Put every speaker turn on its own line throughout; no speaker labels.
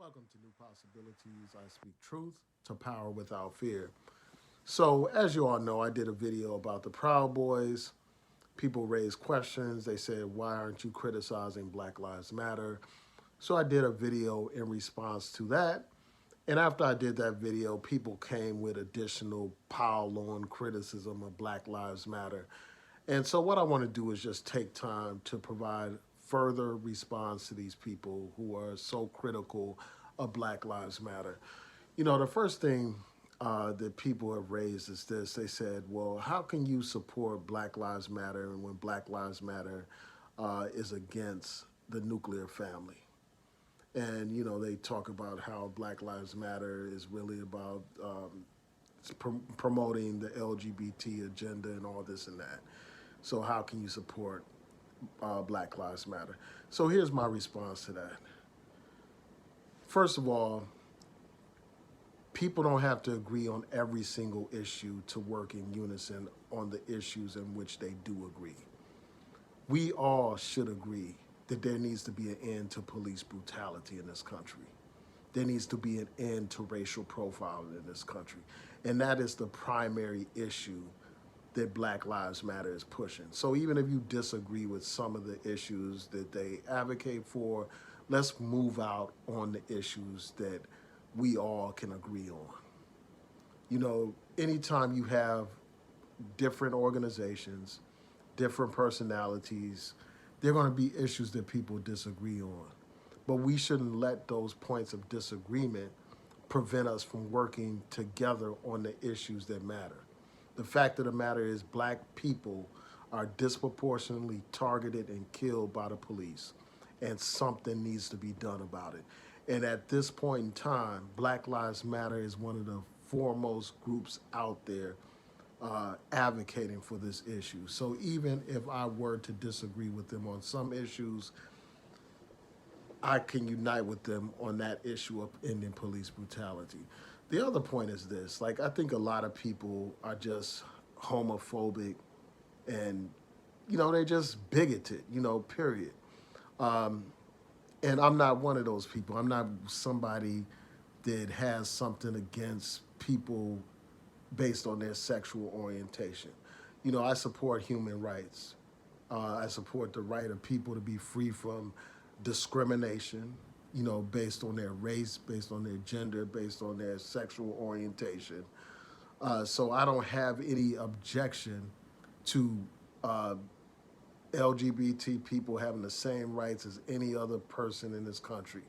Welcome to New Possibilities. I speak truth to power without fear. So, as you all know, I did a video about the Proud Boys. People raised questions. They said, why aren't you criticizing Black Lives Matter? So, I did a video in response to that. And after I did that video, people came with additional pile on criticism of Black Lives Matter. And so, what I want to do is just take time to provide further response to these people who are so critical of Black Lives Matter. The first thing that people have raised is this. They said, well, how can you support Black Lives Matter and when Black Lives Matter is against the nuclear family? And, they talk about how Black Lives Matter is really about promoting the LGBT agenda and all this and that. So how can you support Black Lives Matter? So here's my response to that. First of all, people don't have to agree on every single issue to work in unison on the issues in which they do agree. We all should agree that there needs to be an end to police brutality in this country. There needs to be an end to racial profiling in this country. And that is the primary issue that Black Lives Matter is pushing. So even if you disagree with some of the issues that they advocate for, let's move out on the issues that we all can agree on. Anytime you have different organizations, different personalities, there are going to be issues that people disagree on. But we shouldn't let those points of disagreement prevent us from working together on the issues that matter. The fact of the matter is Black people are disproportionately targeted and killed by the police, and something needs to be done about it. And at this point in time, Black Lives Matter is one of the foremost groups out there advocating for this issue. So even if I were to disagree with them on some issues, I can unite with them on that issue of ending police brutality. The other point is this, I think a lot of people are just homophobic and, they're just bigoted, period. Um, and I'm not one of those people. I'm not somebody that has something against people based on their sexual orientation. I support human rights. I support the right of people to be free from discrimination, based on their race, based on their gender, based on their sexual orientation. So I don't have any objection to uh, LGBT people having the same rights as any other person in this country.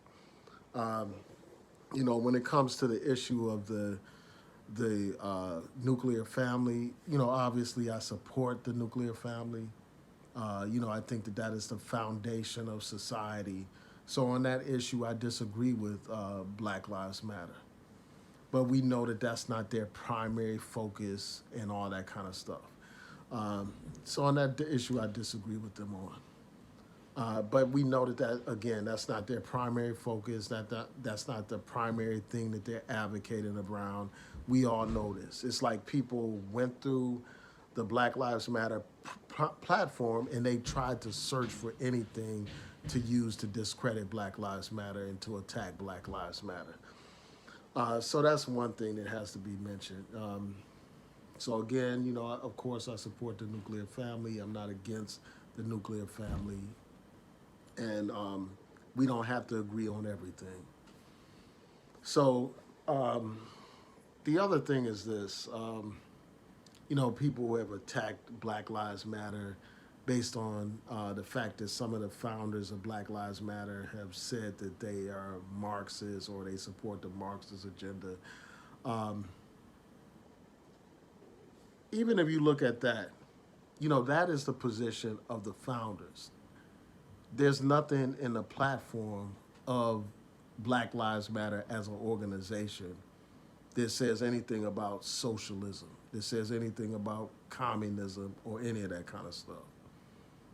Um, when it comes to the issue of the nuclear family, obviously I support the nuclear family. I think that that is the foundation of society. So on that issue, I disagree with Black Lives Matter. But we know that that's not their primary focus and all that kind of stuff. So on that issue, I disagree with them on. But we know that again, that's not their primary focus. That's not the primary thing that they're advocating around. We all know this. It's like people went through the Black Lives Matter platform and they tried to search for anything to use to discredit Black Lives Matter and to attack Black Lives Matter. So that's one thing that has to be mentioned. So again, of course, I support the nuclear family. I'm not against the nuclear family, and we don't have to agree on everything. So the other thing is this. People who have attacked Black Lives Matter based on the fact that some of the founders of Black Lives Matter have said that they are Marxists or they support the Marxist agenda. Um, Even if you look at that, that is the position of the founders. There's nothing in the platform of Black Lives Matter as an organization that says anything about socialism, that says anything about communism or any of that kind of stuff.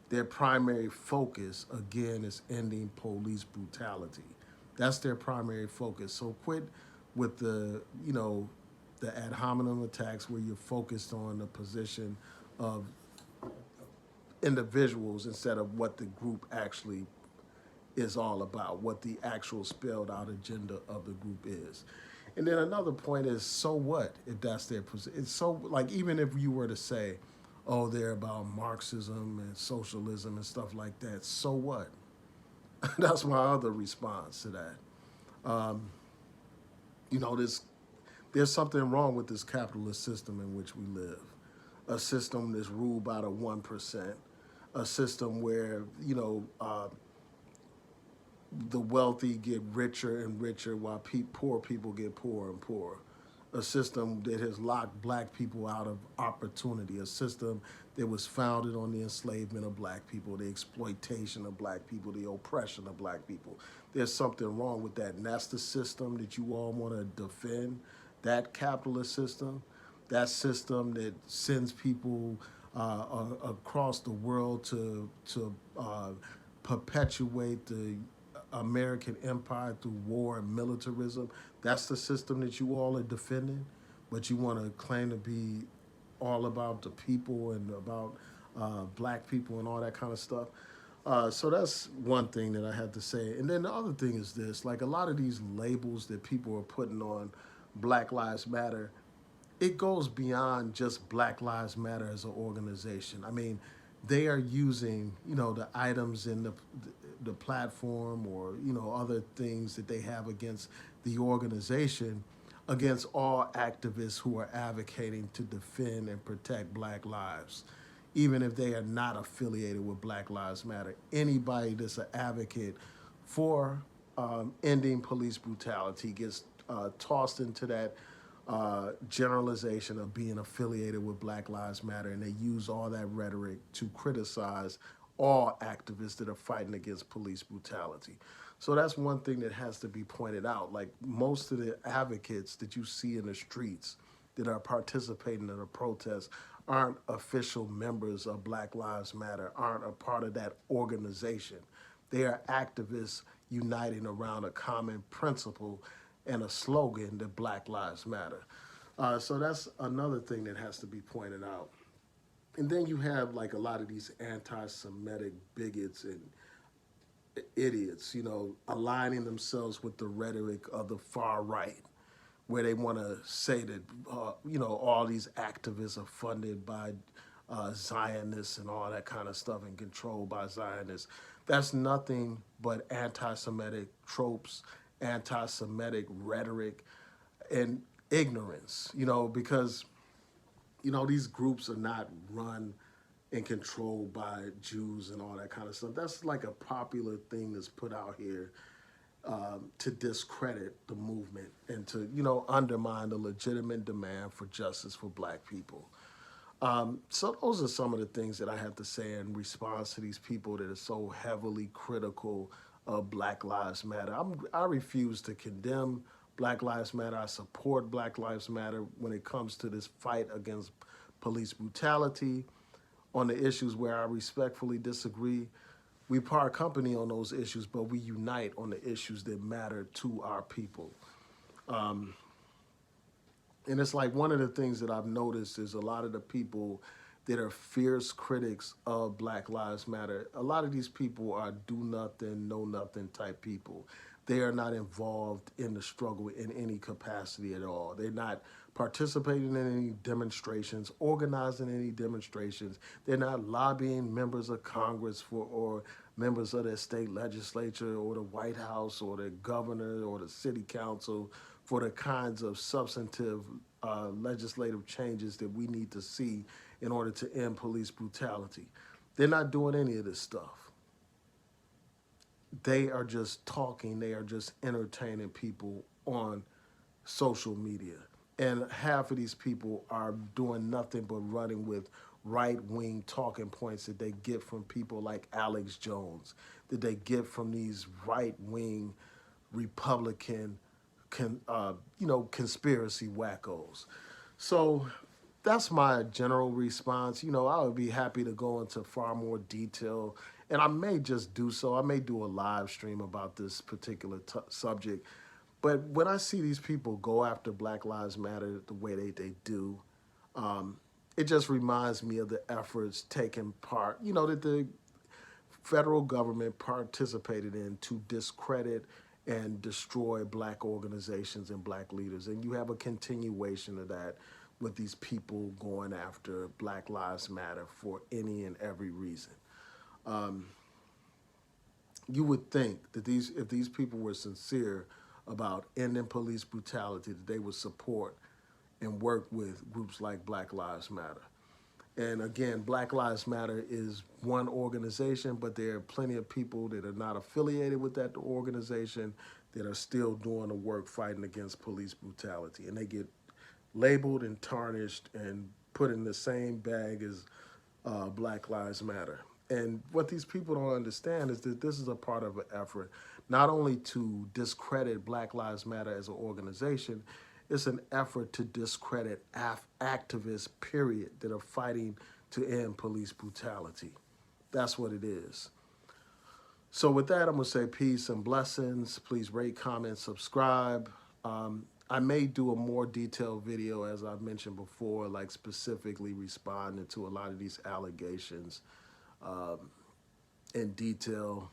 Their primary focus, again, is ending police brutality. That's their primary focus. So quit with the ad hominem attacks where you're focused on the position of individuals instead of what the group actually is all about, what the actual spelled out agenda of the group is. And then another point is, so what if that's their position? It's so, like, even if you were to say, oh, they're about Marxism and socialism and stuff like that, so what? That's my other response to that. Um, you know, there's something wrong with this capitalist system in which we live. A system that's ruled by the 1%, a system where, the wealthy get richer and richer while poor people get poorer and poorer. A system that has locked black people out of opportunity, a system that was founded on the enslavement of black people, the exploitation of black people, the oppression of black people. There's something wrong with that. And that's the system that you all want to defend, that capitalist system, that system that sends people across the world to perpetuate the American empire through war and militarism. That's the system that you all are defending, but you want to claim to be all about the people and about black people and all that kind of stuff. So that's one thing that I had to say. And then the other thing is this, like, a lot of these labels that people are putting on Black Lives Matter, it goes beyond just Black Lives Matter as an organization. I mean, they are using, the items in the platform, or, other things that they have against the organization, against all activists who are advocating to defend and protect black lives, even if they are not affiliated with Black Lives Matter. Anybody that's an advocate for ending police brutality gets tossed into that generalization of being affiliated with Black Lives Matter, and they use all that rhetoric to criticize all activists that are fighting against police brutality. So that's one thing that has to be pointed out. Like, most of the advocates that you see in the streets that are participating in a protest aren't official members of Black Lives Matter, aren't a part of that organization. They are activists uniting around a common principle and a slogan that Black Lives Matter. So that's another thing that has to be pointed out. And then you have, like, a lot of these anti-Semitic bigots and idiots, aligning themselves with the rhetoric of the far right, where they want to say that, all these activists are funded by Zionists and all that kind of stuff and controlled by Zionists. That's nothing but anti-Semitic tropes, anti-Semitic rhetoric, and ignorance, because, these groups are not run and controlled by Jews and all that kind of stuff. That's like a popular thing that's put out here to discredit the movement and to, undermine the legitimate demand for justice for black people. So those are some of the things that I have to say in response to these people that are so heavily critical of Black Lives Matter. I refuse to condemn Black Lives Matter. I support Black Lives Matter when it comes to this fight against police brutality. On the issues where I respectfully disagree, we part company on those issues, but we unite on the issues that matter to our people. Um, and it's like, one of the things that I've noticed is, a lot of the people that are fierce critics of Black Lives Matter, a lot of these people are do nothing, know nothing type people. They are not involved in the struggle in any capacity at all. They're not participating in any demonstrations, organizing any demonstrations. They're not lobbying members of Congress for, or members of their state legislature, or the White House, or the governor, or the city council, for the kinds of substantive legislative changes that we need to see in order to end police brutality. They're not doing any of this stuff. They are just talking, they are just entertaining people on social media. And half of these people are doing nothing but running with right-wing talking points that they get from people like Alex Jones, that they get from these right-wing Republican, conspiracy wackos. So that's my general response. I would be happy to go into far more detail, and I may just do so. I may do a live stream about this particular subject. But when I see these people go after Black Lives Matter the way they do, it just reminds me of the efforts taking part, that the federal government participated in to discredit and destroy black organizations and black leaders. And you have a continuation of that with these people going after Black Lives Matter for any and every reason. You would think that if these people were sincere about ending police brutality, that they would support and work with groups like Black Lives Matter. And again, Black Lives Matter is one organization, but there are plenty of people that are not affiliated with that organization that are still doing the work fighting against police brutality. And they get labeled and tarnished and put in the same bag as Black Lives Matter. And what these people don't understand is that this is a part of an effort not only to discredit Black Lives Matter as an organization, it's an effort to discredit activists, period, that are fighting to end police brutality. That's what it is. So with that, I'm going to say peace and blessings. Please rate, comment, subscribe. I may do a more detailed video, as I mentioned before, like specifically responding to a lot of these allegations in detail.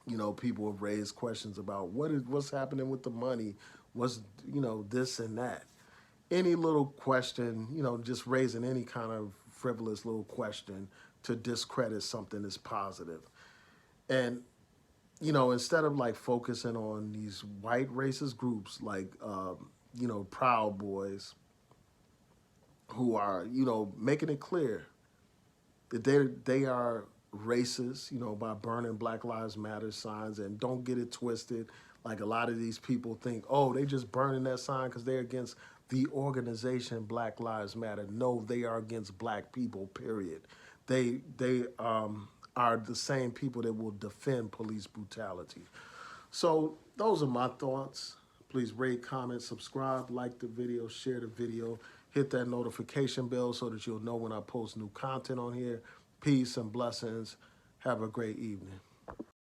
You know, people have raised questions about what's happening with the money, what's, this and that. Any little question, just raising any kind of frivolous little question to discredit something that's positive. And, instead of like focusing on these white racist groups like, Proud Boys, who are, making it clear that they are racist, by burning Black Lives Matter signs. And don't get it twisted. Like a lot of these people think, oh, they just burning that sign because they're against the organization Black Lives Matter. No, they are against black people, period. They are the same people that will defend police brutality. So those are my thoughts. Please rate, comment, subscribe, like the video, share the video, hit that notification bell so that you'll know when I post new content on here. Peace and blessings. Have a great evening.